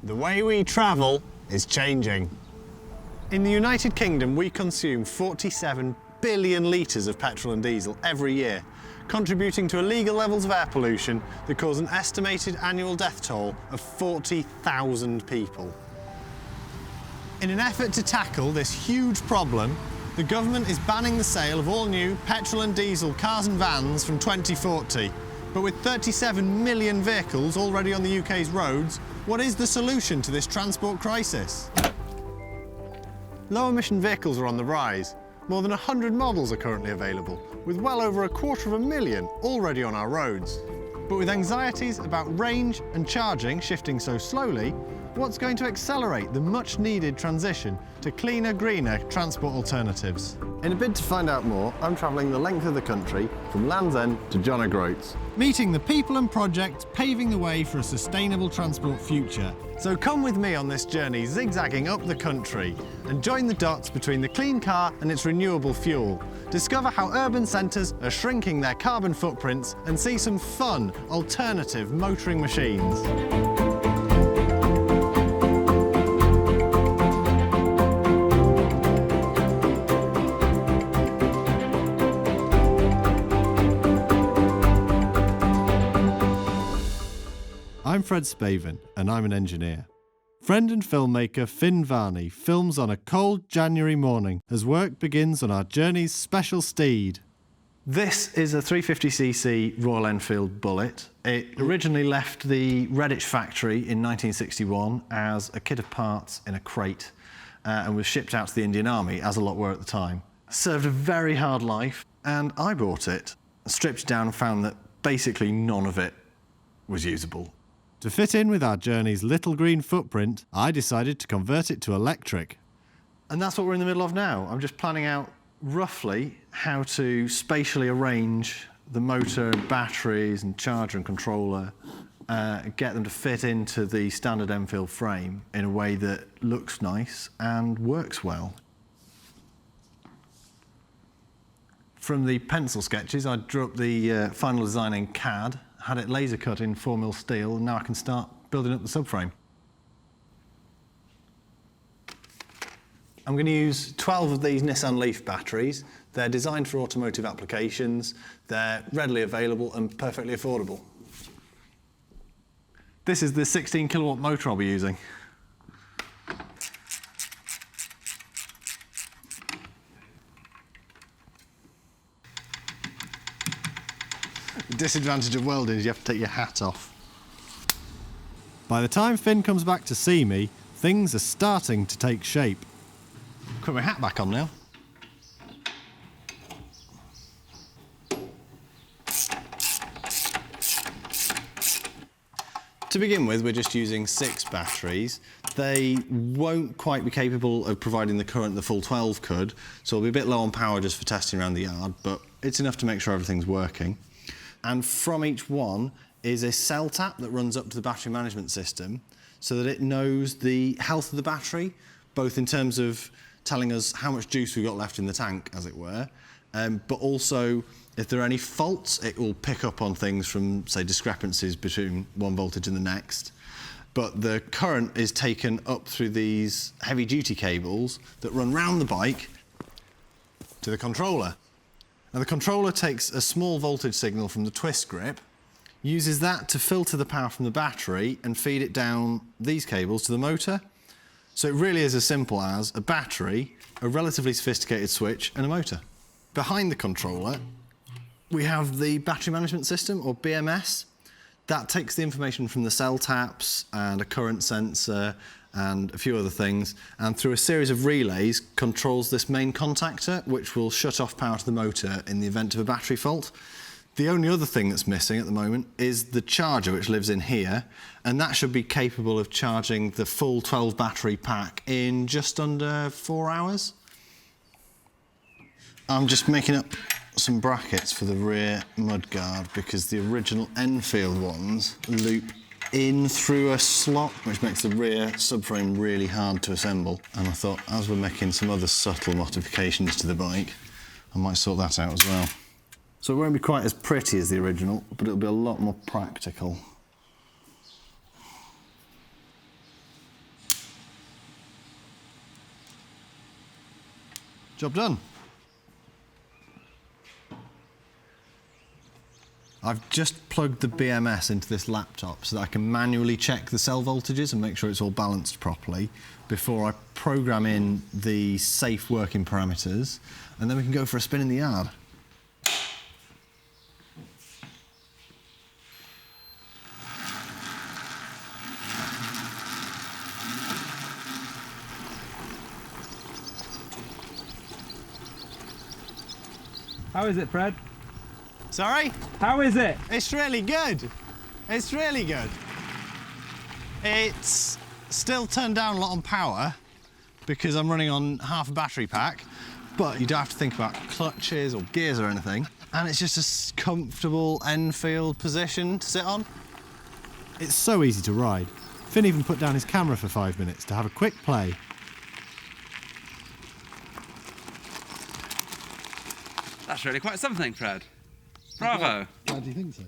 The way we travel is changing. In the United Kingdom, we consume 47 billion litres of petrol and diesel every year, contributing to illegal levels of air pollution that cause an estimated annual death toll of 40,000 people. In an effort to tackle this huge problem, the government is banning the sale of all new petrol and diesel cars and vans from 2040. But with 37 million vehicles already on the UK's roads, what is the solution to this transport crisis? Low-emission vehicles are on the rise. More than 100 models are currently available, with well over 250,000 already on our roads. But with anxieties about range and charging shifting so slowly, what's going to accelerate the much-needed transition to cleaner, greener transport alternatives? In a bid to find out more, I'm travelling the length of the country from Land's End to John O'Groats, meeting the people and projects paving the way for a sustainable transport future. So come with me on this journey zigzagging up the country and join the dots between the clean car and its renewable fuel. Discover how urban centres are shrinking their carbon footprints and see some fun, alternative motoring machines. I'm Fred Spaven, and I'm an engineer. Friend and filmmaker Finn Varney films on a cold January morning as work begins on our journey's special steed. This is a 350cc Royal Enfield Bullet. It originally left the Redditch factory in 1961 as a kit of parts in a crate and was shipped out to the Indian Army, as a lot were at the time. Served a very hard life, and I bought it, stripped it down and found that basically none of it was usable. To fit in with our journey's little green footprint, I decided to convert it to electric. And that's what we're in the middle of now. I'm just planning out roughly how to spatially arrange the motor and batteries and charger and controller, get them to fit into the standard Enfield frame in a way that looks nice and works well. From the pencil sketches, I drew up the final design in CAD, had it laser cut in 4mm steel, and now I can start building up the subframe. I'm going to use 12 of these Nissan Leaf batteries. They're designed for automotive applications, they're readily available and perfectly affordable. This is the 16 kilowatt motor I'll be using. The disadvantage of welding is you have to take your hat off. By the time Finn comes back to see me, things are starting to take shape. Put my hat back on now. To begin with, we're just using 6 batteries. They won't quite be capable of providing the current the full 12 could, so it'll be a bit low on power just for testing around the yard, but it's enough to make sure everything's working. And from each one is a cell tap that runs up to the battery management system so that it knows the health of the battery, both in terms of telling us how much juice we've got left in the tank, as it were, but also if there are any faults, it will pick up on things from, say, discrepancies between one voltage and the next. But the current is taken up through these heavy-duty cables that run round the bike to the controller. Now, the controller takes a small voltage signal from the twist grip, uses that to filter the power from the battery and feed it down these cables to the motor. So it really is as simple as a battery, a relatively sophisticated switch and a motor. Behind the controller, we have the battery management system, or BMS. That takes the information from the cell taps and a current sensor and a few other things, and through a series of relays controls this main contactor, which will shut off power to the motor in the event of a battery fault. The only other thing that's missing at the moment is the charger, which lives in here, and that should be capable of charging the full 12 battery pack in just under 4 hours. I'm just making up some brackets for the rear mudguard because the original Enfield ones loop in through a slot, which makes the rear subframe really hard to assemble. And I thought, as we're making some other subtle modifications to the bike, I might sort that out as well. So it won't be quite as pretty as the original, but it'll be a lot more practical. Job done. I've just plugged the BMS into this laptop so that I can manually check the cell voltages and make sure it's all balanced properly before I program in the safe working parameters, and then we can go for a spin in the yard. How is it, Fred? Sorry? How is it? It's really good. It's really good. It's still turned down a lot on power because I'm running on half a battery pack, but you don't have to think about clutches or gears or anything. And it's just a comfortable Enfield position to sit on. It's so easy to ride. Finn even put down his camera for 5 minutes to have a quick play. That's really quite something, Fred. Bravo. Why do you think so?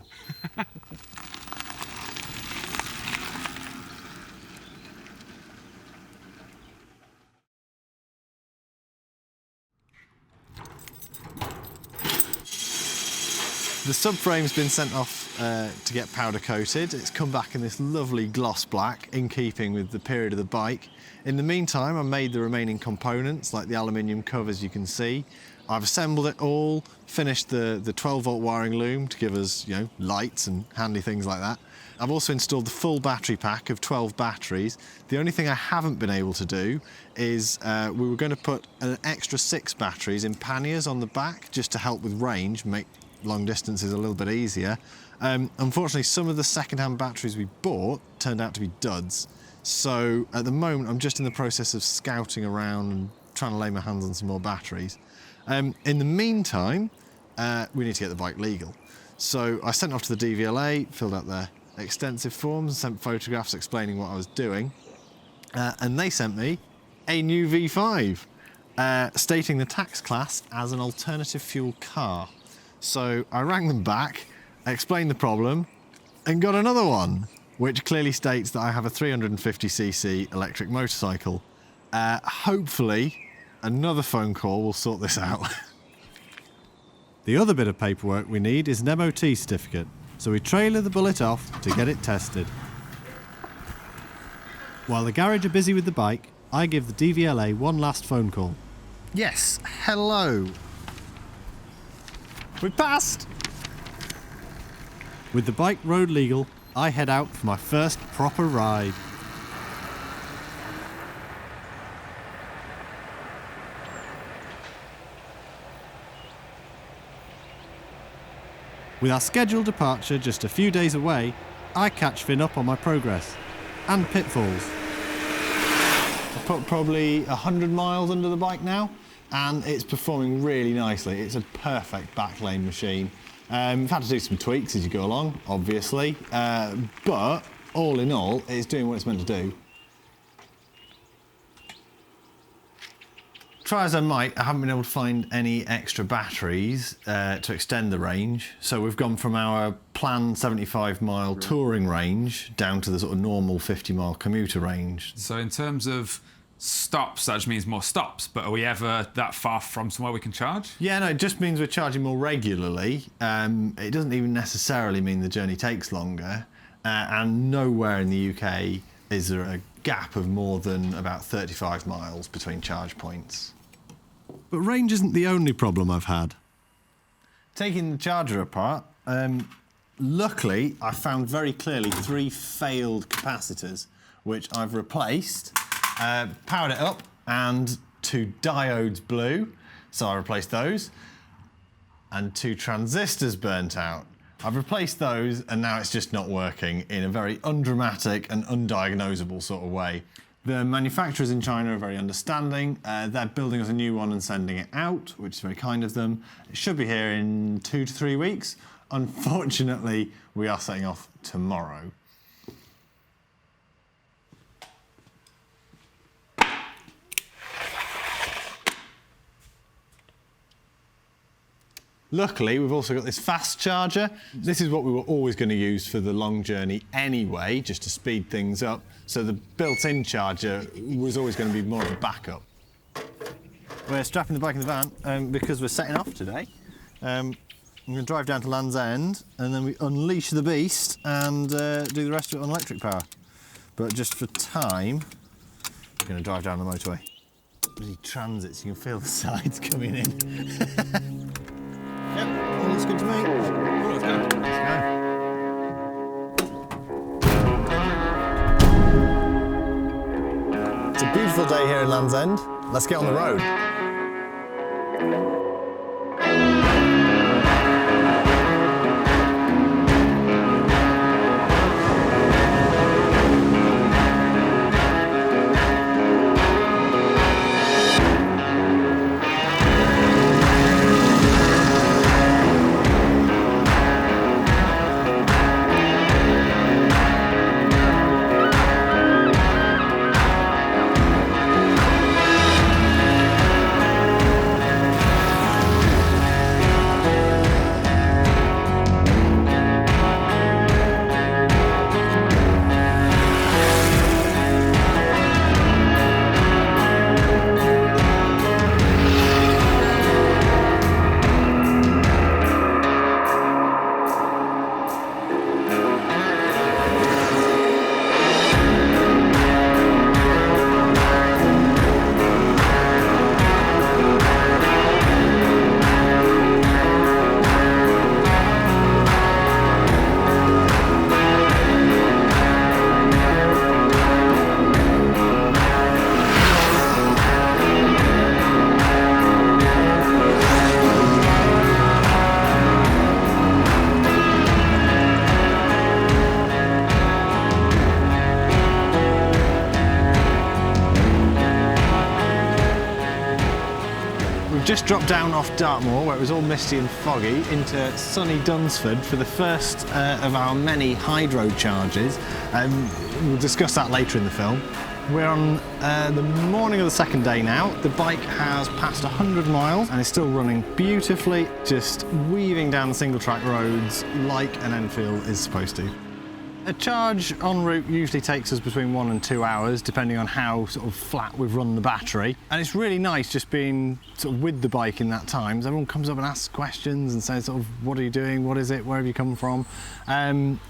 The subframe's been sent off to get powder coated. It's come back in this lovely gloss black, in keeping with the period of the bike. In the meantime, I made the remaining components, like the aluminium covers you can see. I've assembled it all, finished the 12-volt wiring loom to give us, lights and handy things like that. I've also installed the full battery pack of 12 batteries. The only thing I haven't been able to do is we were going to put an extra 6 batteries in panniers on the back just to help with range, make long distances a little bit easier. Unfortunately, some of the second-hand batteries we bought turned out to be duds. So at the moment, I'm just in the process of scouting around and trying to lay my hands on some more batteries. In the meantime, we need to get the bike legal. So I sent off to the DVLA, filled out their extensive forms, sent photographs explaining what I was doing, and they sent me a new V5, stating the tax class as an alternative fuel car. So I rang them back, explained the problem, and got another one, which clearly states that I have a 350cc electric motorcycle. Hopefully, another phone call will sort this out. The other bit of paperwork we need is an MOT certificate, so we trailer the Bullet off to get it tested. While the garage are busy with the bike, I give the DVLA one last phone call. Yes, hello. We passed. With the bike road legal, I head out for my first proper ride. With our scheduled departure just a few days away, I catch Finn up on my progress and pitfalls. I've put probably 100 miles under the bike now, and it's performing really nicely. It's a perfect backlane machine. We've had to do some tweaks as you go along, obviously, but all in all, it's doing what it's meant to do. Try as I might, I haven't been able to find any extra batteries to extend the range. So we've gone from our planned 75-mile touring range down to the sort of normal 50-mile commuter range. So in terms of stops, that just means more stops, but are we ever that far from somewhere we can charge? Yeah, no, it just means we're charging more regularly. It doesn't even necessarily mean the journey takes longer. And nowhere in the UK is there a gap of more than about 35 miles between charge points. But range isn't the only problem I've had. Taking the charger apart, luckily I found very clearly 3 failed capacitors, which I've replaced, powered it up, and 2 diodes blew, so I replaced those, and 2 transistors burnt out. I've replaced those, and now it's just not working in a very undramatic and undiagnosable sort of way. The manufacturers in China are very understanding. They're building us a new one and sending it out, which is very kind of them. It should be here in 2 to 3 weeks. Unfortunately, we are setting off tomorrow. Luckily, we've also got this fast charger. This is what we were always going to use for the long journey anyway, just to speed things up. So the built-in charger was always going to be more of a backup. We're strapping the bike in the van because we're setting off today. I'm going to drive down to Land's End and then we unleash the beast and do the rest of it on electric power. But just for time, we're going to drive down the motorway. Bloody transits, you can feel the sides coming in. Yep, all looks good to me. Let's go. Let's go. It's a beautiful day here in Land's End. Let's get on the road. Just dropped down off Dartmoor, where it was all misty and foggy, into sunny Dunsford for the first of our many hydro charges. We'll discuss that later in the film. We're on the morning of the second day now. The bike has passed 100 miles and is still running beautifully, just weaving down the single track roads like an Enfield is supposed to. A charge en route usually takes us between 1 and 2 hours, depending on how sort of flat we've run the battery. And it's really nice just being sort of with the bike in that time. So everyone comes up and asks questions and says sort of, what are you doing? What is it? Where have you come from?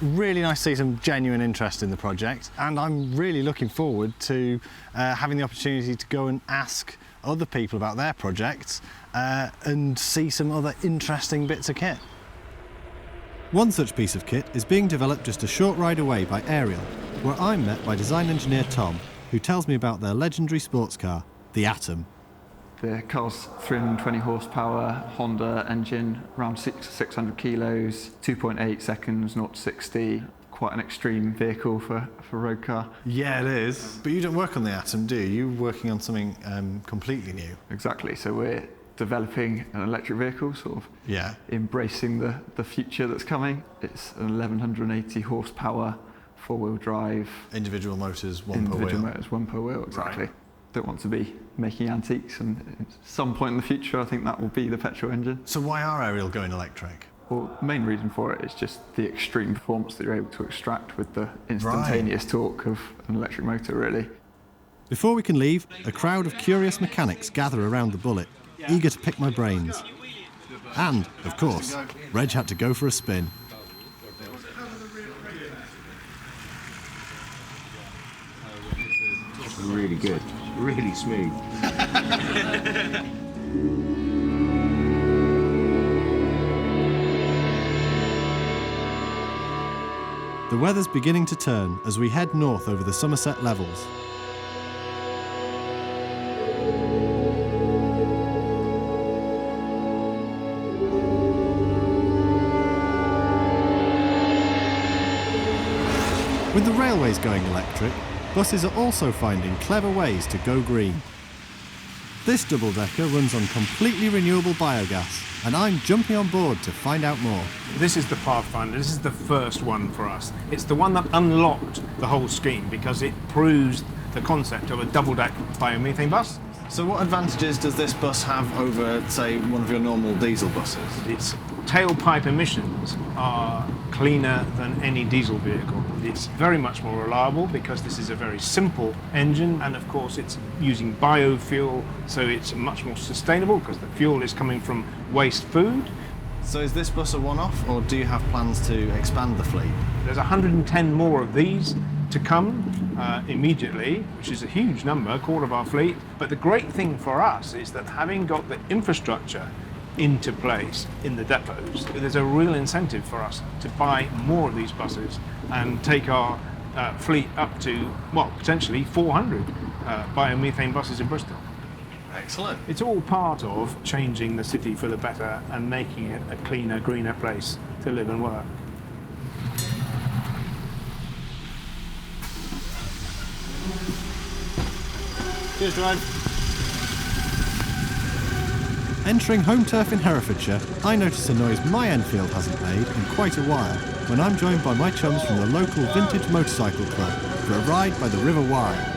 Really nice to see some genuine interest in the project. And I'm really looking forward to having the opportunity to go and ask other people about their projects and see some other interesting bits of kit. One such piece of kit is being developed just a short ride away by Ariel, where I'm met by design engineer Tom, who tells me about their legendary sports car, the Atom. The car's 320 horsepower, Honda engine, around 600 kilos, 2.8 seconds, 0 to 60. Quite an extreme vehicle for a road car. Yeah, it is. But you don't work on the Atom, do you? You're working on something completely new. Exactly, so we're developing an electric vehicle, sort of embracing the future that's coming. It's an 1180 horsepower, four-wheel drive. Individual motors, one per wheel. Individual motors, one per wheel, exactly. Right. Don't want to be making antiques, and at some point in the future I think that will be the petrol engine. So why are Ariel going electric? Well, the main reason for it is just the extreme performance that you're able to extract with the instantaneous torque of an electric motor, really. Before we can leave, a crowd of curious mechanics gather around the Bullet, eager to pick my brains. And, of course, Reg had to go for a spin. Really good, really smooth. The weather's beginning to turn as we head north over the Somerset levels. With the railways going electric, buses are also finding clever ways to go green. This double-decker runs on completely renewable biogas, and I'm jumping on board to find out more. This is the Pathfinder. This is the first one for us. It's the one that unlocked the whole scheme because it proves the concept of a double-deck biomethane bus. So what advantages does this bus have over, say, one of your normal diesel buses? Its tailpipe emissions are cleaner than any diesel vehicle. It's very much more reliable because this is a very simple engine, and of course it's using biofuel, so it's much more sustainable because the fuel is coming from waste food. So is this bus a one-off, or do you have plans to expand the fleet? There's 110 more of these to come immediately, which is a huge number, a quarter of our fleet. But the great thing for us is that having got the infrastructure into place in the depots, there's a real incentive for us to buy more of these buses and take our fleet up to, well, potentially 400 biomethane buses in Bristol. Excellent. It's all part of changing the city for the better and making it a cleaner, greener place to live and work. Cheers, drive. Entering home turf in Herefordshire, I notice a noise my Enfield hasn't made in quite a while when I'm joined by my chums from the local vintage motorcycle club for a ride by the River Wye.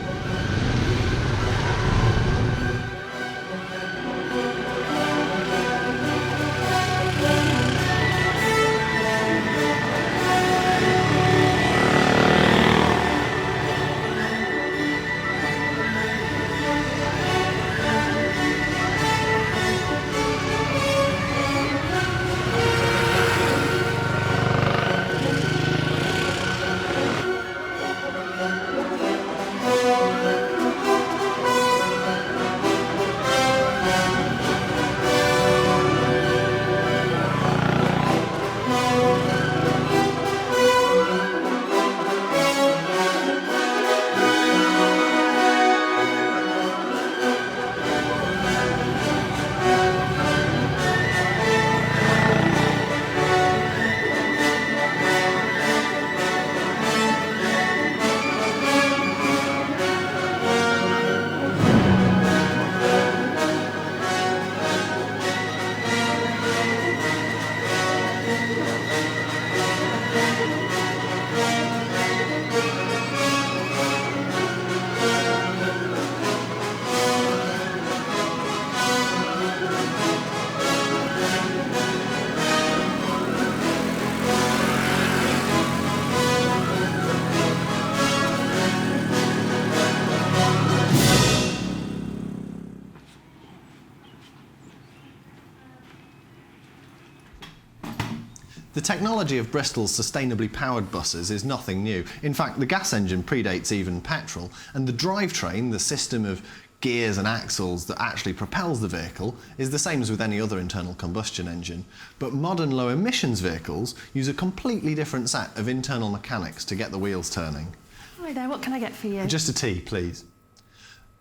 The technology of Bristol's sustainably powered buses is nothing new. In fact, the gas engine predates even petrol, and the drivetrain, the system of gears and axles that actually propels the vehicle, is the same as with any other internal combustion engine. But modern low emissions vehicles use a completely different set of internal mechanics to get the wheels turning. Hi there, what can I get for you? Just a tea, please.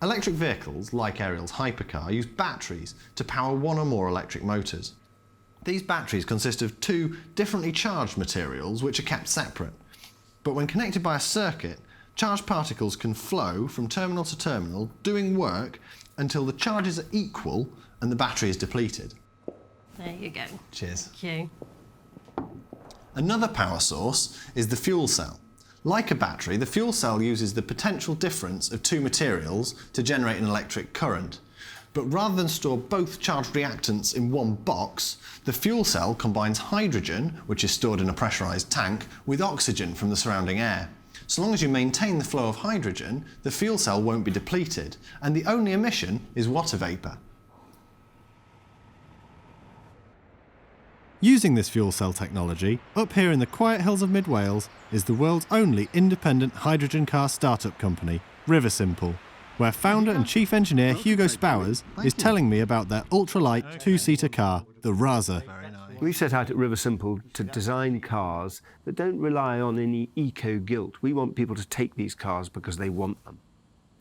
Electric vehicles, like Ariel's hypercar, use batteries to power one or more electric motors. These batteries consist of two differently charged materials which are kept separate. But when connected by a circuit, charged particles can flow from terminal to terminal, doing work until the charges are equal and the battery is depleted. There you go. Cheers. Thank you. Another power source is the fuel cell. Like a battery, the fuel cell uses the potential difference of two materials to generate an electric current. But rather than store both charged reactants in one box, the fuel cell combines hydrogen, which is stored in a pressurised tank, with oxygen from the surrounding air. So long as you maintain the flow of hydrogen, the fuel cell won't be depleted, and the only emission is water vapour. Using this fuel cell technology, up here in the quiet hills of Mid Wales is the world's only independent hydrogen car startup company, Riversimple, where founder and chief engineer Hugo Spowers is telling me about their ultralight two-seater car, the Raza. We set out at Riversimple to design cars that don't rely on any eco-guilt. We want people to take these cars because they want them.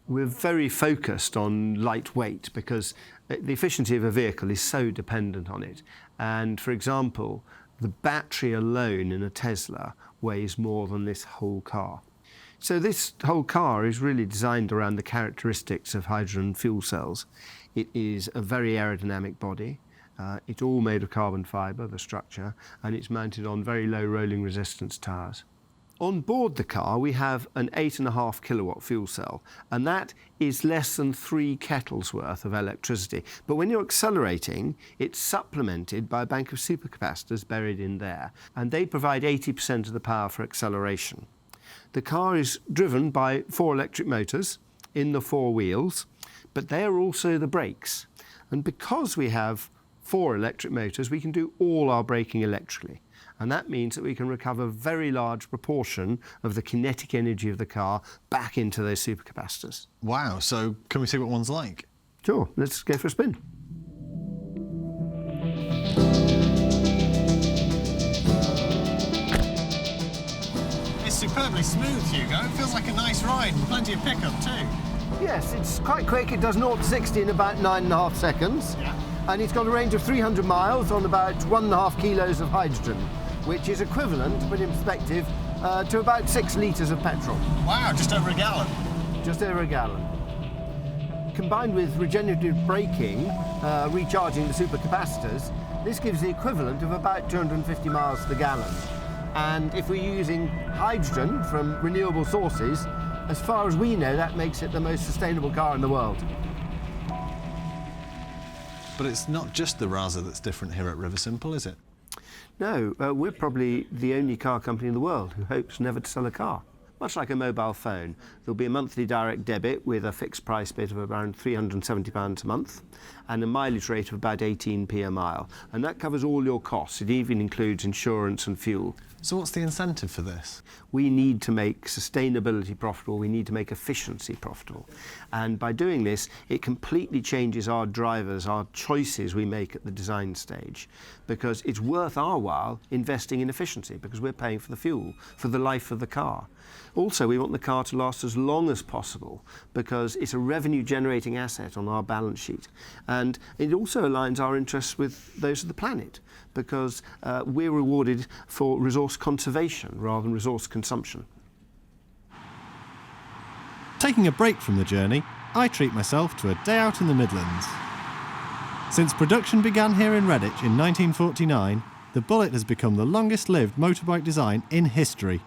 We're very focused on lightweight because the efficiency of a vehicle is so dependent on it. And for example, the battery alone in a Tesla weighs more than this whole car. So this whole car is really designed around the characteristics of hydrogen fuel cells. It is a very aerodynamic body. It's all made of carbon fibre, the structure, and it's mounted on very low rolling resistance tires. On board the car, we have an 8.5 kilowatt fuel cell, and that is less than 3 kettles worth of electricity. But when you're accelerating, it's supplemented by a bank of supercapacitors buried in there, and they provide 80% of the power for acceleration. The car is driven by 4 electric motors in the 4 wheels, but they are also the brakes. And because we have 4 electric motors, we can do all our braking electrically. And that means that we can recover a very large proportion of the kinetic energy of the car back into those supercapacitors. Wow, so can we see what one's like? Sure, let's go for a spin. It's superbly smooth, Hugo. It feels like a nice ride and plenty of pickup too. Yes, it's quite quick. It does 0 to 60 in about 9.5 seconds. Yeah. And it's got a range of 300 miles on about 1.5 kilos of hydrogen, which is equivalent, to put it in perspective, to about 6 litres of petrol. Wow, just over a gallon. Just over a gallon. Combined with regenerative braking, recharging the supercapacitors, this gives the equivalent of about 250 miles to the gallon. And if we're using hydrogen from renewable sources, as far as we know, that makes it the most sustainable car in the world. But it's not just the Raza that's different here at River Simple, is it? No, we're probably the only car company in the world who hopes never to sell a car. Much like a mobile phone, there'll be a monthly direct debit with a fixed price bit of around £370 a month and a mileage rate of about 18p a mile. And that covers all your costs. It even includes insurance and fuel. So what's the incentive for this? We need to make sustainability profitable, we need to make efficiency profitable. And by doing this, it completely changes our drivers, our choices we make at the design stage, because it's worth our while investing in efficiency, because we're paying for the fuel, for the life of the car. Also, we want the car to last as long as possible, because it's a revenue-generating asset on our balance sheet. And it also aligns our interests with those of the planet, because we're rewarded for resource conservation rather than resource consumption. Taking a break from the journey, I treat myself to a day out in the Midlands. Since production began here in Redditch in 1949, the Bullet has become the longest-lived motorbike design in history.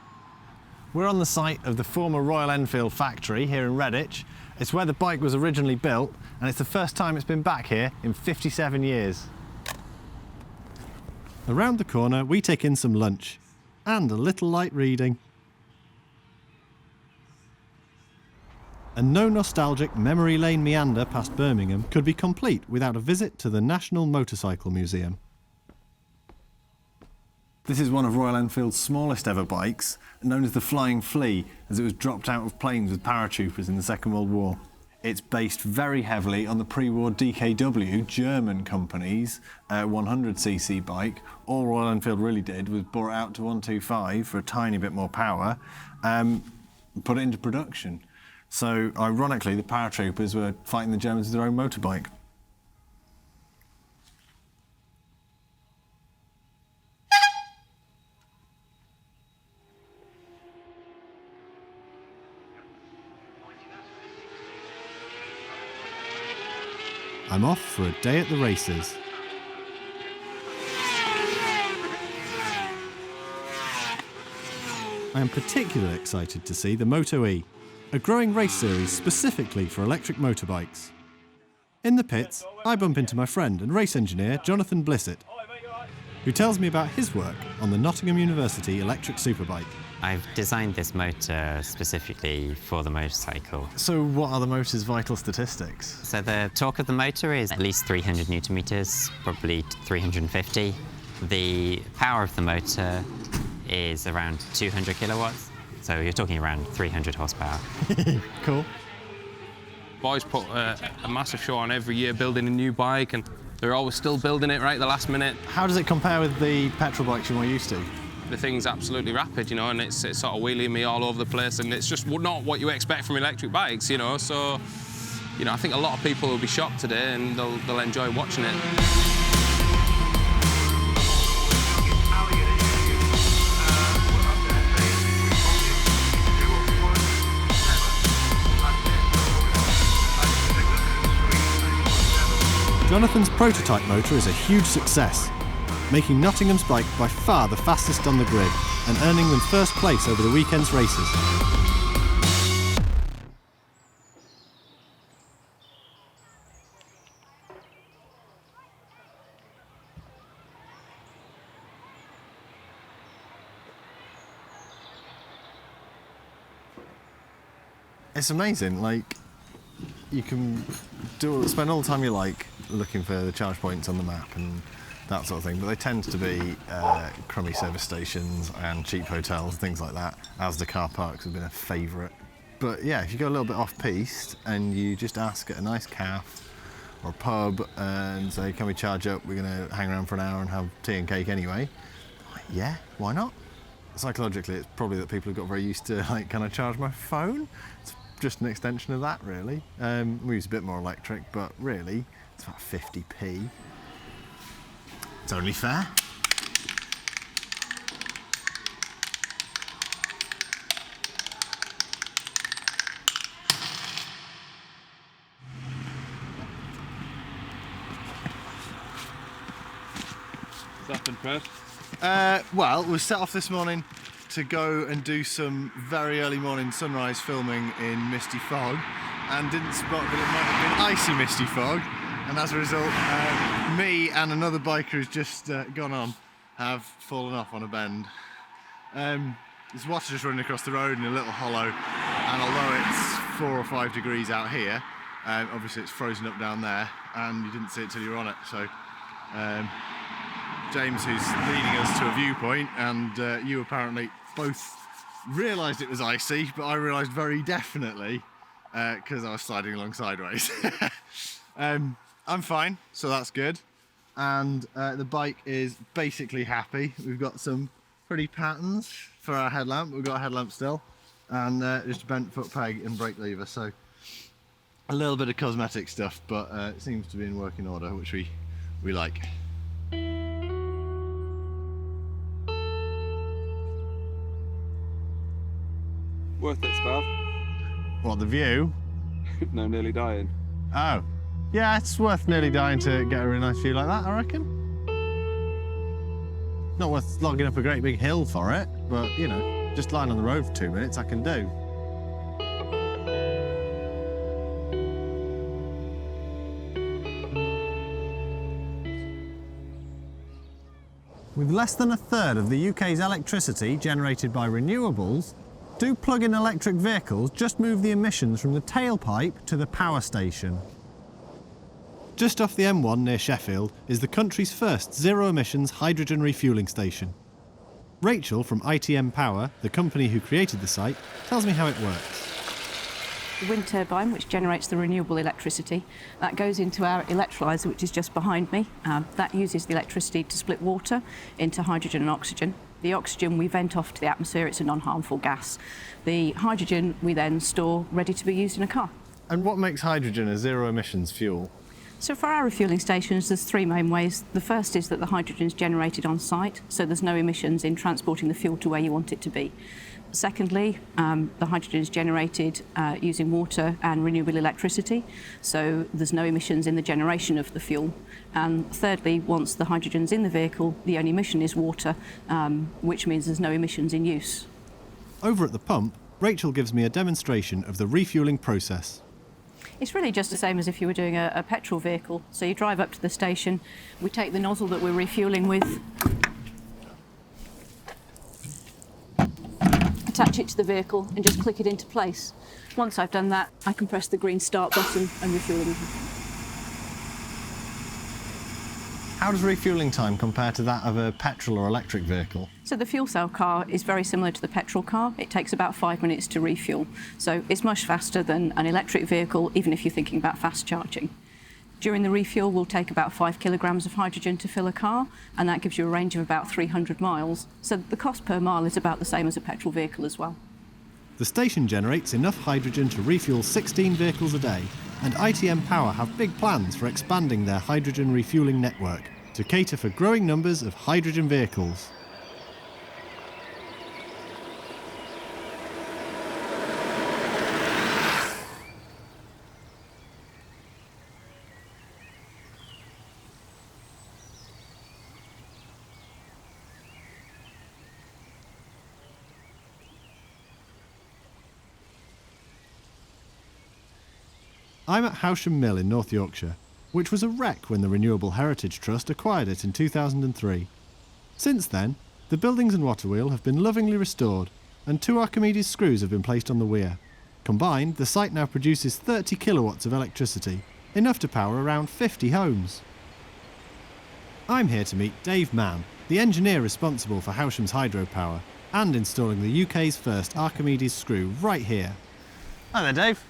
We're on the site of the former Royal Enfield factory here in Redditch. It's where the bike was originally built, and it's the first time it's been back here in 57 years. Around the corner, we take in some lunch and a little light reading. And no nostalgic memory lane meander past Birmingham could be complete without a visit to the National Motorcycle Museum. This is one of Royal Enfield's smallest ever bikes, known as the Flying Flea, as it was dropped out of planes with paratroopers in the Second World War. It's based very heavily on the pre-war DKW German company's 100cc bike. All Royal Enfield really did was bore it out to 125 for a tiny bit more power, put it into production. So, ironically, the paratroopers were fighting the Germans with their own motorbike. I'm off for a day at the races. I am particularly excited to see the Moto E, a growing race series specifically for electric motorbikes. In the pits, I bump into my friend and race engineer Jonathan Blissett, who tells me about his work on the Nottingham University electric superbike. I've designed this motor specifically for the motorcycle. So what are the motor's vital statistics? So the torque of the motor is at least 300 newton meters, probably 350. The power of the motor is around 200 kilowatts. So you're talking around 300 horsepower. Cool. Boys put a massive show on every year building a new bike, and they're always still building it right at the last minute. How does it compare with the petrol bikes you're more used to? The thing's absolutely rapid, you know, and it's sort of wheeling me all over the place, and it's just not what you expect from electric bikes, you know. So, you know, I think a lot of people will be shocked today, and they'll enjoy watching it. Jonathan's prototype motor is a huge success, making Nottingham's bike by far the fastest on the grid and earning them first place over the weekend's races. It's amazing. Like, you can spend all the time you like looking for the charge points on the map and that sort of thing, but they tend to be crummy service stations and cheap hotels, things like that. Asda car parks have been a favourite. But yeah, if you go a little bit off-piste and you just ask at a nice cafe or a pub and say, can we charge up? We're going to hang around for an hour and have tea and cake anyway. Yeah, why not? Psychologically, it's probably that people have got very used to, like, can I charge my phone? It's just an extension of that, really. We use a bit more electric, but really, it's about 50p. It's only fair. What's happened, Fred? Well, we set off this morning to go and do some very early morning sunrise filming in misty fog, and didn't spot that it might have been icy misty fog, and as a result, me and another biker who's just gone on have fallen off on a bend. There's water just running across the road in a little hollow, and although it's 4 or 5 degrees out here, obviously it's frozen up down there, and you didn't see it till you were on it. So James, who's leading us to a viewpoint, and you apparently both realised it was icy, but I realised very definitely because I was sliding along sideways. I'm fine, so that's good. And the bike is basically happy. We've got some pretty patterns for our headlamp. We've got a headlamp still, and just a bent foot peg and brake lever. So a little bit of cosmetic stuff, but it seems to be in working order, which we like. Worth it, Spav. What, the view? No, nearly dying. Oh. Yeah, it's worth nearly dying to get a really nice view like that, I reckon. Not worth logging up a great big hill for it, but, you know, just lying on the road for 2 minutes I can do. With less than a third of the UK's electricity generated by renewables, do plug-in electric vehicles just move the emissions from the tailpipe to the power station? Just off the M1 near Sheffield is the country's first zero-emissions hydrogen refueling station. Rachel from ITM Power, the company who created the site, tells me how it works. The wind turbine, which generates the renewable electricity, that goes into our electrolyser, which is just behind me. That uses the electricity to split water into hydrogen and oxygen. The oxygen we vent off to the atmosphere, it's a non-harmful gas. The hydrogen we then store ready to be used in a car. And what makes hydrogen a zero-emissions fuel? So for our refueling stations, there's 3 main ways. The first is that the hydrogen is generated on site, so there's no emissions in transporting the fuel to where you want it to be. Secondly, the hydrogen is generated using water and renewable electricity, so there's no emissions in the generation of the fuel. And thirdly, once the hydrogen's in the vehicle, the only emission is water, which means there's no emissions in use. Over at the pump, Rachel gives me a demonstration of the refueling process. It's really just the same as if you were doing a petrol vehicle. So you drive up to the station, we take the nozzle that we're refueling with, attach it to the vehicle and just click it into place. Once I've done that, I can press the green start button and refuel again. How does refueling time compare to that of a petrol or electric vehicle? So the fuel cell car is very similar to the petrol car. It takes about 5 minutes to refuel. So it's much faster than an electric vehicle, even if you're thinking about fast charging. During the refuel, we'll take about 5 kilograms of hydrogen to fill a car, and that gives you a range of about 300 miles. So the cost per mile is about the same as a petrol vehicle as well. The station generates enough hydrogen to refuel 16 vehicles a day, and ITM Power have big plans for expanding their hydrogen refueling network to cater for growing numbers of hydrogen vehicles. I'm at Howsham Mill in North Yorkshire, which was a wreck when the Renewable Heritage Trust acquired it in 2003. Since then, the buildings and water wheel have been lovingly restored, and 2 Archimedes screws have been placed on the weir. Combined, the site now produces 30 kilowatts of electricity, enough to power around 50 homes. I'm here to meet Dave Mann, the engineer responsible for Howsham's hydropower and installing the UK's first Archimedes screw right here. Hi there, Dave.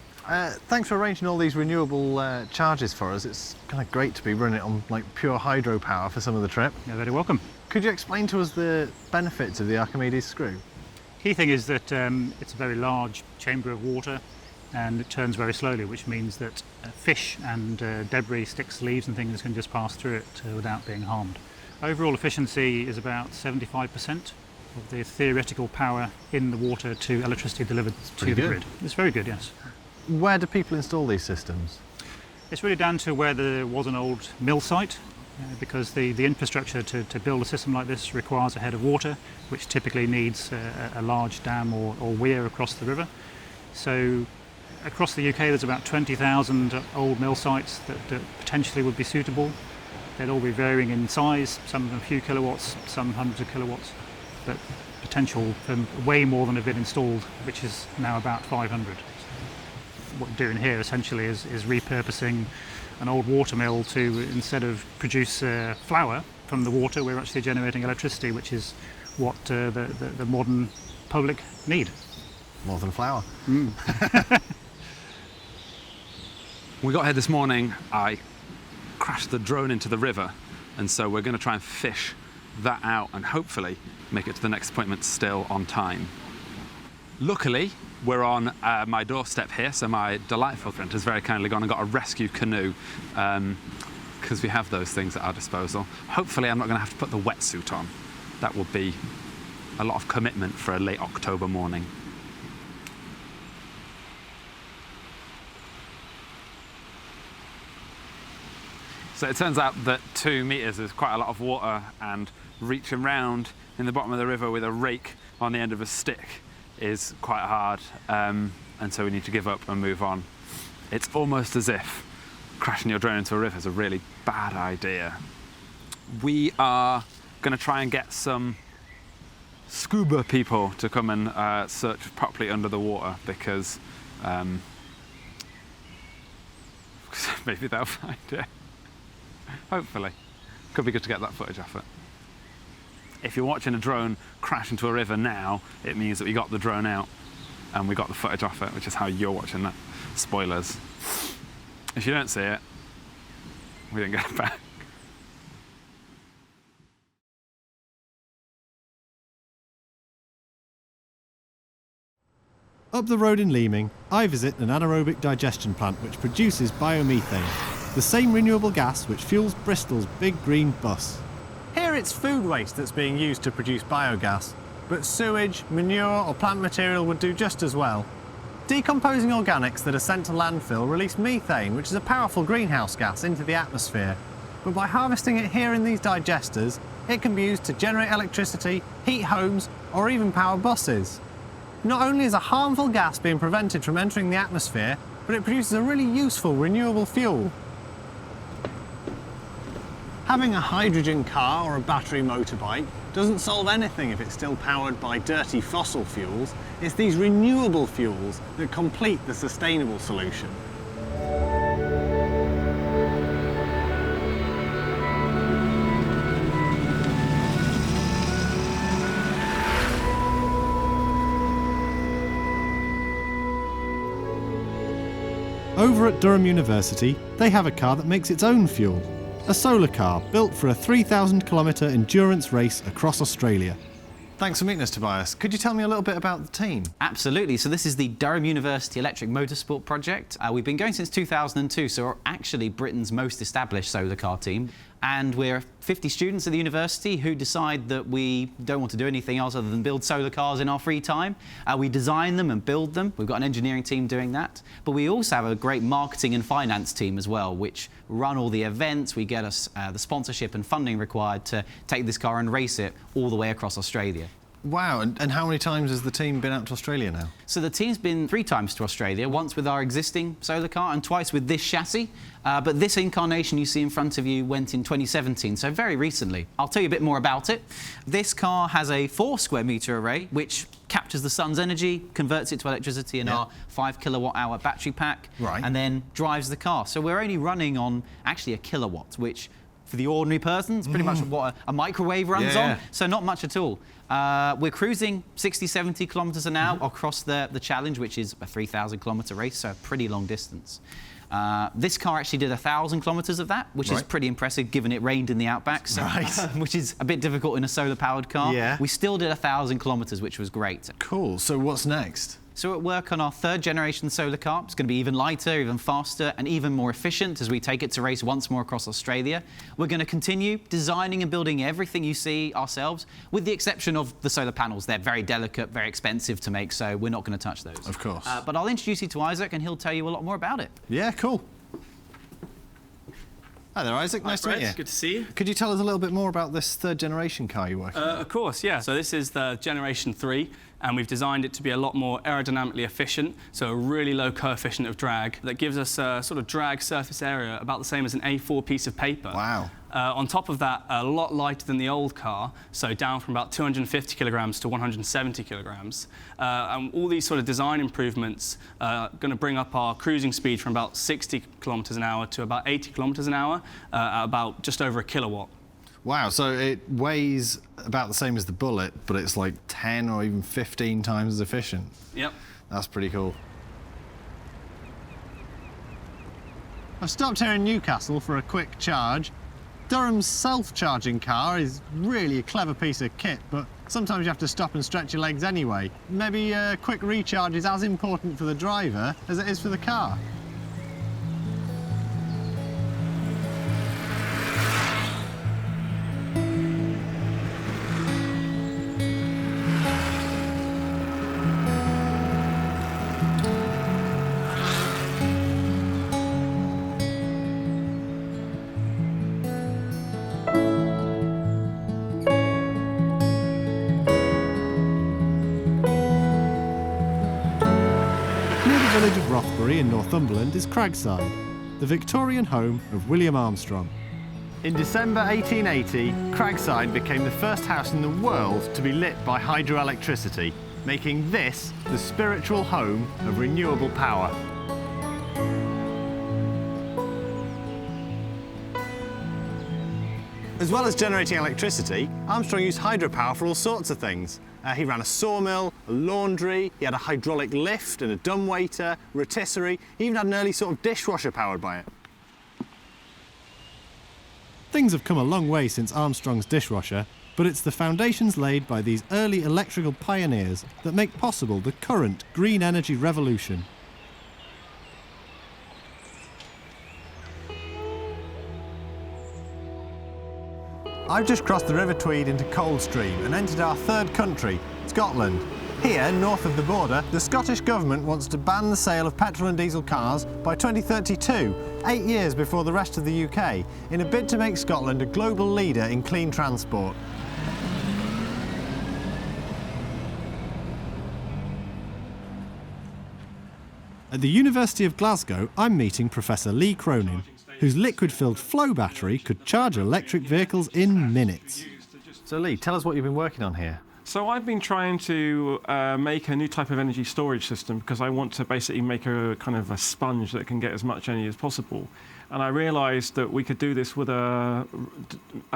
Thanks for arranging all these renewable charges for us. It's kind of great to be running it on like pure hydropower for some of the trip. You're very welcome. Could you explain to us the benefits of the Archimedes screw? Key thing is that it's a very large chamber of water and it turns very slowly, which means that fish and debris, sticks, leaves and things can just pass through it without being harmed. Overall efficiency is about 75% of the theoretical power in the water to electricity delivered to the grid. It's very good, yes. Where do people install these systems? It's really down to where there was an old mill site, because the infrastructure to build a system like this requires a head of water, which typically needs a large dam or weir across the river. So across the UK there's about 20,000 old mill sites that potentially would be suitable. They'd all be varying in size, some a few kilowatts, some hundreds of kilowatts, but potential for way more than have been installed, which is now about 500. What we're doing here essentially is repurposing an old water mill to, instead of produce flour from the water, we're actually generating electricity, which is what the modern public need. More than flour. We got here this morning, I crashed the drone into the river, and so we're going to try and fish that out and hopefully make it to the next appointment still on time. Luckily, we're on my doorstep here, so my delightful friend has very kindly gone and got a rescue canoe, because we have those things at our disposal. Hopefully I'm not going to have to put the wetsuit on. That would be a lot of commitment for a late October morning. So it turns out that 2 meters is quite a lot of water, and reaching round in the bottom of the river with a rake on the end of a stick is quite hard, and so we need to give up and move on. It's almost as if crashing your drone into a river is a really bad idea. We are going to try and get some scuba people to come and search properly under the water, because maybe they'll find it. Hopefully. Could be good to get that footage off it. If you're watching a drone crash into a river now, it means that we got the drone out and we got the footage off it, which is how you're watching that. Spoilers. If you don't see it, we didn't get it back. Up the road in Leeming, I visit an anaerobic digestion plant which produces biomethane, the same renewable gas which fuels Bristol's big green bus. Here it's food waste that's being used to produce biogas, but sewage, manure or plant material would do just as well. Decomposing organics that are sent to landfill release methane, which is a powerful greenhouse gas, into the atmosphere. But by harvesting it here in these digesters, it can be used to generate electricity, heat homes or even power buses. Not only is a harmful gas being prevented from entering the atmosphere, but it produces a really useful renewable fuel. Having a hydrogen car or a battery motorbike doesn't solve anything if it's still powered by dirty fossil fuels. It's these renewable fuels that complete the sustainable solution. Over at Durham University, they have a car that makes its own fuel. A solar car built for a 3,000-kilometre endurance race across Australia. Thanks for meeting us, Tobias. Could you tell me a little bit about the team? Absolutely. So this is the Durham University Electric Motorsport project. We've been going since 2002, so we're actually Britain's most established solar car team. And we're 50 students at the university who decide that we don't want to do anything else other than build solar cars in our free time. We design them and build them. We've got an engineering team doing that. But we also have a great marketing and finance team as well, which run all the events. We get us the sponsorship and funding required to take this car and race it all the way across Australia. Wow, and how many times has the team been out to Australia now? So the team's been 3 times to Australia, once with our existing solar car and twice with this chassis. But this incarnation you see in front of you went in 2017, so very recently. I'll tell you a bit more about it. This car has a 4 square metre array, which captures the sun's energy, converts it to electricity in our 5 kilowatt-hour battery pack, and then drives the car. So we're only running on actually a kilowatt, which for the ordinary person is pretty much what a microwave runs on, so not much at all. We're cruising 60, 70 kilometres an hour across the challenge, which is a 3,000 kilometre race, so a pretty long distance. This car actually did 1,000 kilometres of that, which is pretty impressive given it rained in the outback, so, which is a bit difficult in a solar-powered car. We still did 1,000 kilometres, which was great. Cool. So what's next? So we're at work on our 3rd generation solar car. It's going to be even lighter, even faster, and even more efficient as we take it to race once more across Australia. We're going to continue designing and building everything you see ourselves, with the exception of the solar panels. They're very delicate, very expensive to make, so we're not going to touch those. Of course. But I'll introduce you to Isaac, and he'll tell you a lot more about it. Yeah, cool. Hi there, Isaac. Nice to meet you. Good to see you. Could you tell us a little bit more about this 3rd generation car you're working on? Of course, yeah. So this is the Generation 3, and we've designed it to be a lot more aerodynamically efficient, so a really low coefficient of drag that gives us a sort of drag surface area about the same as an A4 piece of paper. Wow. On top of that, a lot lighter than the old car, so down from about 250 kilograms to 170 kilograms. And all these sort of design improvements are going to bring up our cruising speed from about 60 kilometers an hour to about 80 kilometers an hour at about just over a kilowatt. Wow, so it weighs about the same as the Bullet, but it's like 10 or even 15 times as efficient. Yep. That's pretty cool. I've stopped here in Newcastle for a quick charge. Durham's self-charging car is really a clever piece of kit, but sometimes you have to stop and stretch your legs anyway. Maybe a quick recharge is as important for the driver as it is for the car. Village of Rothbury in Northumberland is Cragside, the Victorian home of William Armstrong. In December 1880, Cragside became the first house in the world to be lit by hydroelectricity, making this the spiritual home of renewable power. As well as generating electricity, Armstrong used hydropower for all sorts of things. He ran a sawmill, a laundry, he had a hydraulic lift and a dumbwaiter, rotisserie. He even had an early sort of dishwasher powered by it. Things have come a long way since Armstrong's dishwasher, but it's the foundations laid by these early electrical pioneers that make possible the current green energy revolution. I've just crossed the River Tweed into Coldstream and entered our 3rd country, Scotland. Here, north of the border, the Scottish Government wants to ban the sale of petrol and diesel cars by 2032, 8 years before the rest of the UK, in a bid to make Scotland a global leader in clean transport. At the University of Glasgow, I'm meeting Professor Lee Cronin, whose liquid-filled flow battery could charge electric vehicles in minutes. So Lee, tell us what you've been working on here. So I've been trying to make a new type of energy storage system because I want to basically make a kind of a sponge that can get as much energy as possible. And I realised that we could do this with a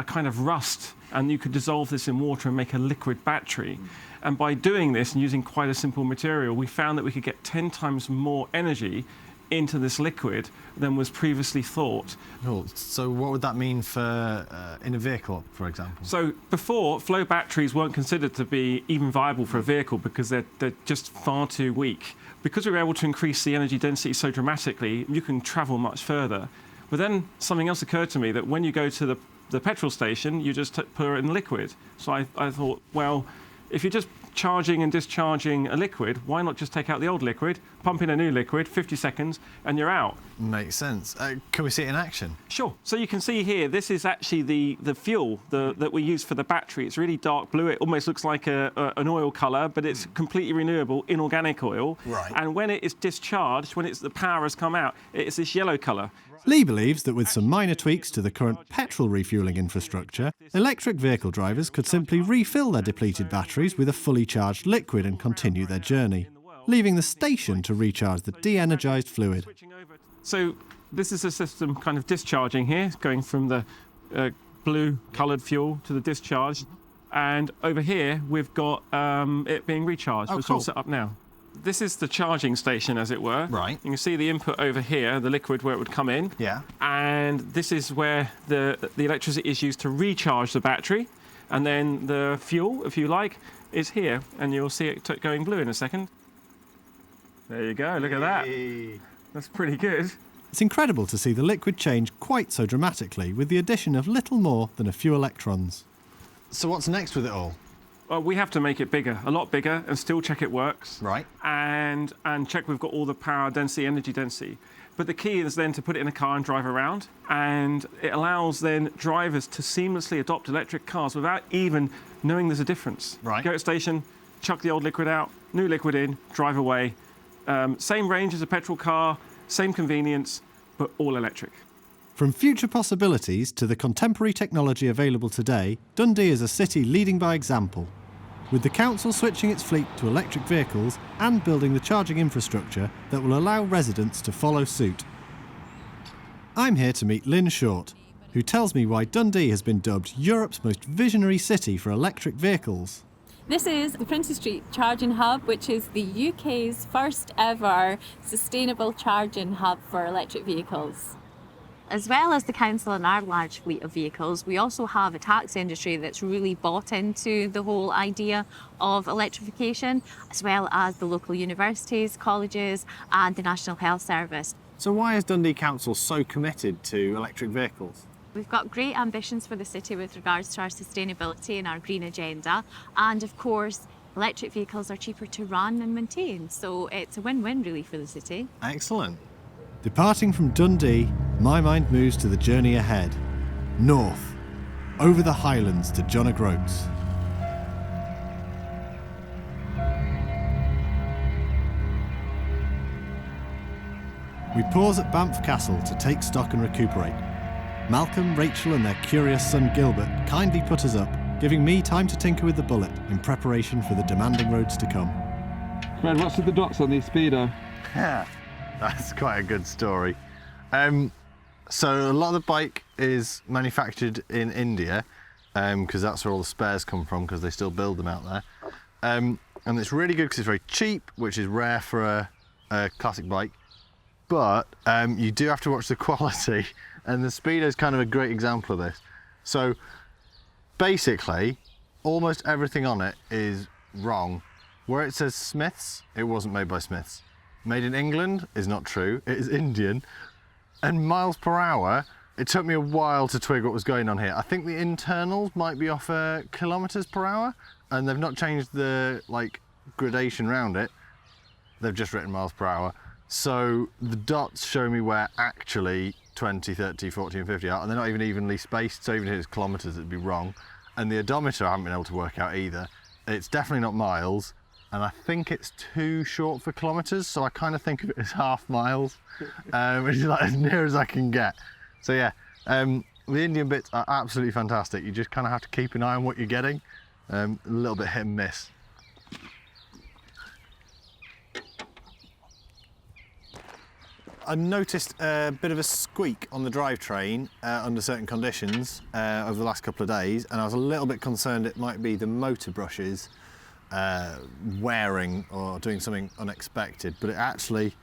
kind of rust, and you could dissolve this in water and make a liquid battery. And by doing this and using quite a simple material, we found that we could get 10 times more energy into this liquid than was previously thought. Cool. So what would that mean for in a vehicle, for example? So before, flow batteries weren't considered to be even viable for a vehicle because they're just far too weak. Because we were able to increase the energy density so dramatically, you can travel much further. But then something else occurred to me, that when you go to the petrol station, you just put it in liquid. So I thought, well, if you're just charging and discharging a liquid, why not just take out the old liquid, pump in a new liquid, 50 seconds, and you're out? Makes sense. Can we see it in action? Sure. So you can see here, this is actually the fuel that we use for the battery. It's really dark blue. It almost looks like an oil colour, but it's completely renewable, inorganic oil. Right. And when it is discharged, when the power has come out, it's this yellow colour. Lee believes that with some minor tweaks to the current petrol refueling infrastructure, electric vehicle drivers could simply refill their depleted batteries with a fully charged liquid and continue their journey, leaving the station to recharge the de-energised fluid. So this is a system kind of discharging here, going from the blue coloured fuel to the discharge. And over here, we've got it being recharged, which is set up now. This is the charging station, as it were. Right. You can see the input over here, the liquid where it would come in. Yeah. And this is where the electricity is used to recharge the battery. And then the fuel, if you like, is here. And you'll see it going blue in a second. There you go, look at that. That's pretty good. It's incredible to see the liquid change quite so dramatically with the addition of little more than a few electrons. So what's next with it all? Well, we have to make it bigger, a lot bigger, and still check it works. Right. And check we've got all the power density, energy density. But the key is then to put it in a car and drive around. And it allows then drivers to seamlessly adopt electric cars without even knowing there's a difference. Right. Go to the station, chuck the old liquid out, new liquid in, drive away. Same range as a petrol car, same convenience, but all electric. From future possibilities to the contemporary technology available today, Dundee is a city leading by example, with the council switching its fleet to electric vehicles and building the charging infrastructure that will allow residents to follow suit. I'm here to meet Lynn Short, who tells me why Dundee has been dubbed Europe's most visionary city for electric vehicles. This is the Princes Street Charging Hub, which is the UK's first ever sustainable charging hub for electric vehicles. As well as the council and our large fleet of vehicles, we also have a taxi industry that's really bought into the whole idea of electrification, as well as the local universities, colleges and the National Health Service. So why is Dundee Council so committed to electric vehicles? We've got great ambitions for the city with regards to our sustainability and our green agenda, and of course electric vehicles are cheaper to run and maintain, so it's a win-win really for the city. Excellent. Departing from Dundee, my mind moves to the journey ahead. North, over the Highlands to John O'Groats. We pause at Banff Castle to take stock and recuperate. Malcolm, Rachel and their curious son Gilbert kindly put us up, giving me time to tinker with the Bullet in preparation for the demanding roads to come. Fred, what's with the dots on the speedo? That's quite a good story. So a lot of the bike is manufactured in India, because that's where all the spares come from, because they still build them out there. And it's really good because it's very cheap, which is rare for a classic bike. But you do have to watch the quality, and the Speedo is kind of a great example of this. So basically, almost everything on it is wrong. Where it says Smiths, it wasn't made by Smiths. Made in England is not true, it is Indian. And miles per hour, it took me a while to twig what was going on here. I think the internals might be off kilometres per hour, and they've not changed the gradation around it. They've just written miles per hour. So the dots show me where actually 20, 30, 40 and 50 are, and they're not even evenly spaced, so even if it's kilometres it'd be wrong. And the odometer I haven't been able to work out either. It's definitely not miles, and I think it's too short for kilometres, so I kind of think of it as half miles, which is like as near as I can get. So yeah, the Indian bits are absolutely fantastic. You just kind of have to keep an eye on what you're getting. A little bit hit and miss. I noticed a bit of a squeak on the drivetrain under certain conditions over the last couple of days, and I was a little bit concerned it might be the motor brushes wearing or doing something unexpected, but it actually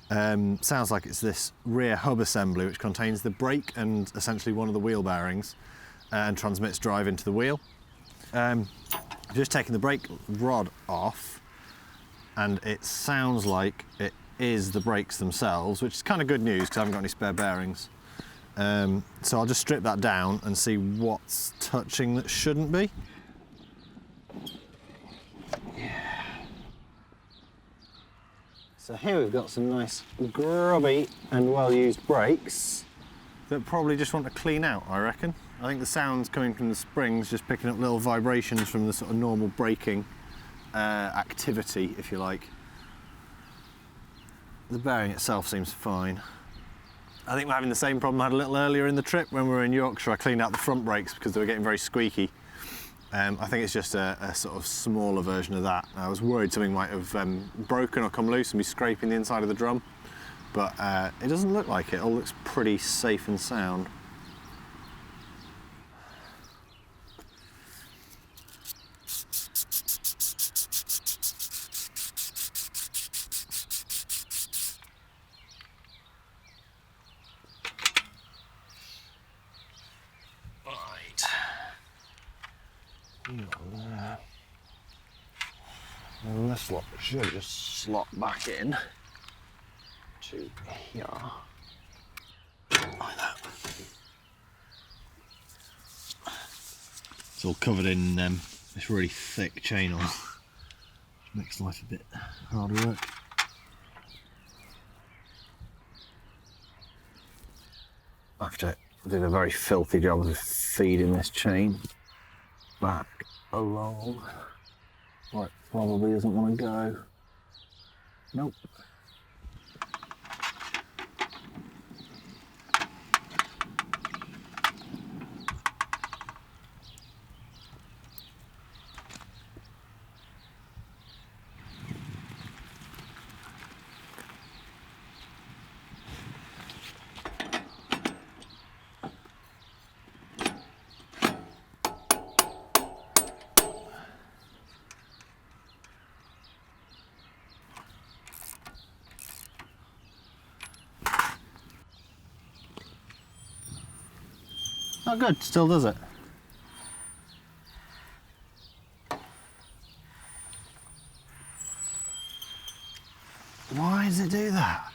sounds like it's this rear hub assembly which contains the brake and essentially one of the wheel bearings and transmits drive into the wheel. Just taking the brake rod off, and it sounds like it is the brakes themselves, which is kind of good news because I haven't got any spare bearings. So I'll just strip that down and see what's touching that shouldn't be. Yeah. So here we've got some nice grubby and well-used brakes that probably just want to clean out, I reckon. I think the sound's coming from the springs, just picking up little vibrations from the sort of normal braking activity, if you like. The bearing itself seems fine. I think we're having the same problem I had a little earlier in the trip when we were in Yorkshire. I cleaned out the front brakes because they were getting very squeaky. I think it's just a sort of smaller version of that. I was worried something might have broken or come loose and be scraping the inside of the drum, but it doesn't look like it. It all looks pretty safe and sound. And this lot should just slot back in to here, like that. It's all covered in this really thick chain oil, which makes life a bit hard work. After I did a very filthy job of feeding this chain back along. Right, probably doesn't want to go. Nope. Oh good, still does it. Why does it do that?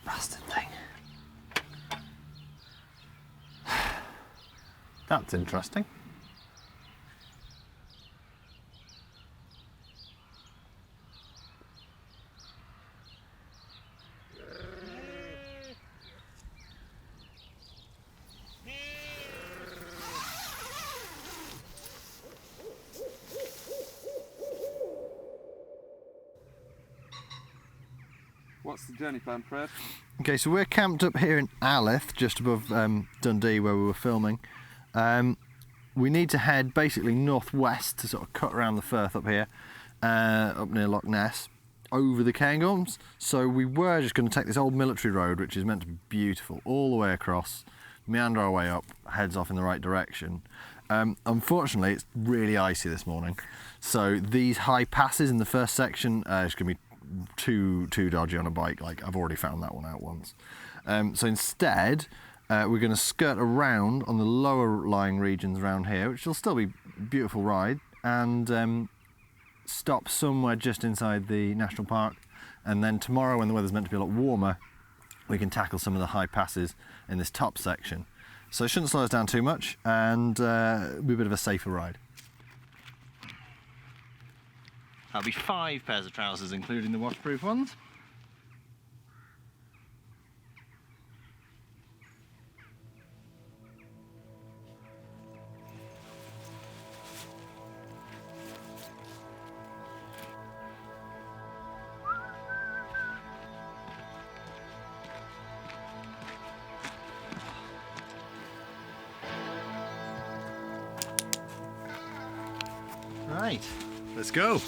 Bastard thing. That's interesting. What's the journey plan, Fred? Okay, so we're camped up here in Alyth, just above Dundee where we were filming. We need to head basically northwest to sort of cut around the firth up here, up near Loch Ness, over the Cairngorms. So we were just going to take this old military road, which is meant to be beautiful, all the way across, meander our way up, heads off in the right direction. Unfortunately, it's really icy this morning, so these high passes in the first section is going to be too dodgy on a bike. Like, I've already found that one out once. So instead, we're going to skirt around on the lower lying regions around here, which will still be a beautiful ride, and stop somewhere just inside the national park. And then tomorrow, when the weather's meant to be a lot warmer, we can tackle some of the high passes in this top section. So it shouldn't slow us down too much, and be a bit of a safer ride. That'll be 5 pairs of trousers, including the waterproof ones. Right, let's go.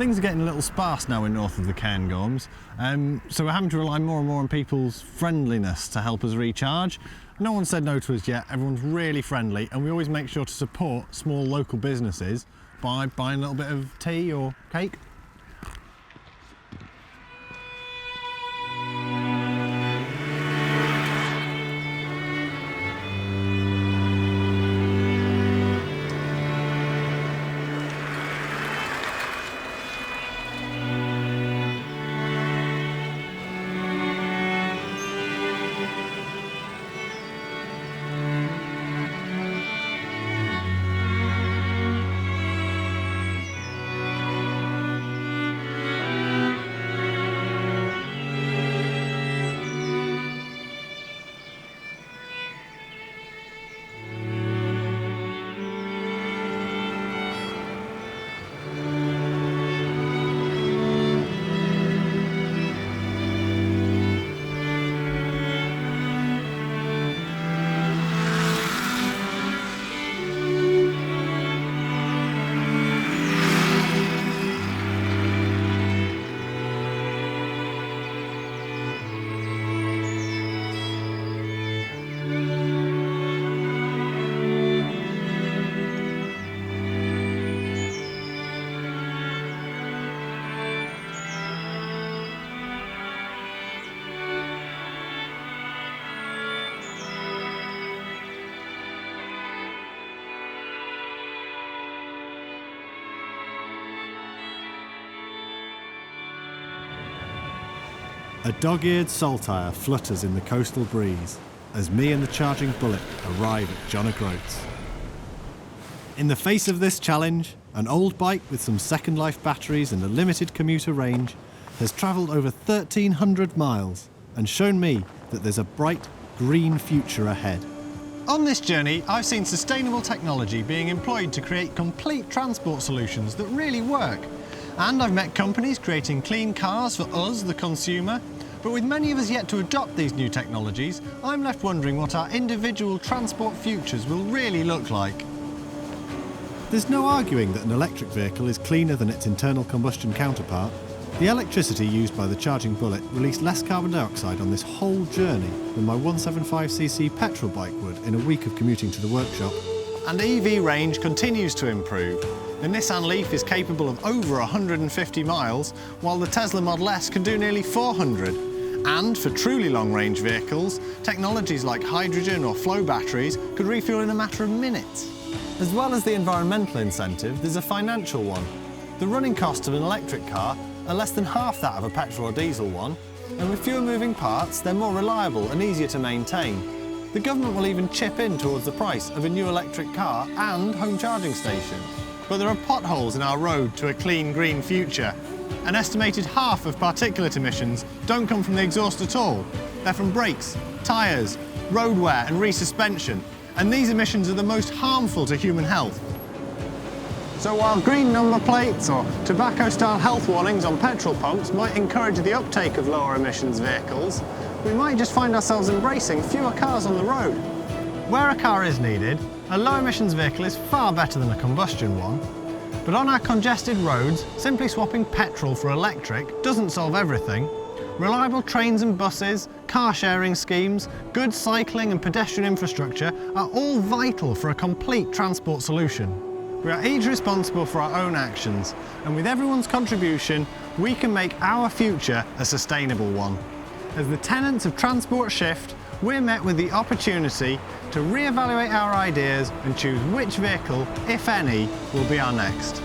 Things are getting a little sparse now in north of the Cairngorms, so we're having to rely more and more on people's friendliness to help us recharge. No one said no to us yet, everyone's really friendly, and we always make sure to support small local businesses by buying a little bit of tea or cake. A dog-eared saltire flutters in the coastal breeze as me and the Charging Bullet arrive at John O'Groats. In the face of this challenge, an old bike with some second life batteries and a limited commuter range has travelled over 1,300 miles and shown me that there's a bright, green future ahead. On this journey, I've seen sustainable technology being employed to create complete transport solutions that really work. And I've met companies creating clean cars for us, the consumer. But with many of us yet to adopt these new technologies, I'm left wondering what our individual transport futures will really look like. There's no arguing that an electric vehicle is cleaner than its internal combustion counterpart. The electricity used by the Charging Bullet released less carbon dioxide on this whole journey than my 175cc petrol bike would in a week of commuting to the workshop. And EV range continues to improve. The Nissan Leaf is capable of over 150 miles, while the Tesla Model S can do nearly 400. And for truly long-range vehicles, technologies like hydrogen or flow batteries could refuel in a matter of minutes. As well as the environmental incentive, there's a financial one. The running costs of an electric car are less than half that of a petrol or diesel one, and with fewer moving parts, they're more reliable and easier to maintain. The government will even chip in towards the price of a new electric car and home charging stations. But there are potholes in our road to a clean, green future. An estimated half of particulate emissions don't come from the exhaust at all. They're from brakes, tyres, road wear and resuspension. And these emissions are the most harmful to human health. So while green number plates or tobacco-style health warnings on petrol pumps might encourage the uptake of lower emissions vehicles, we might just find ourselves embracing fewer cars on the road. Where a car is needed, a low emissions vehicle is far better than a combustion one. But on our congested roads, simply swapping petrol for electric doesn't solve everything. Reliable trains and buses, car sharing schemes, good cycling and pedestrian infrastructure are all vital for a complete transport solution. We are each responsible for our own actions, and with everyone's contribution, we can make our future a sustainable one. As the tenets of transport shift, we're met with the opportunity to re-evaluate our ideas and choose which vehicle, if any, will be our next.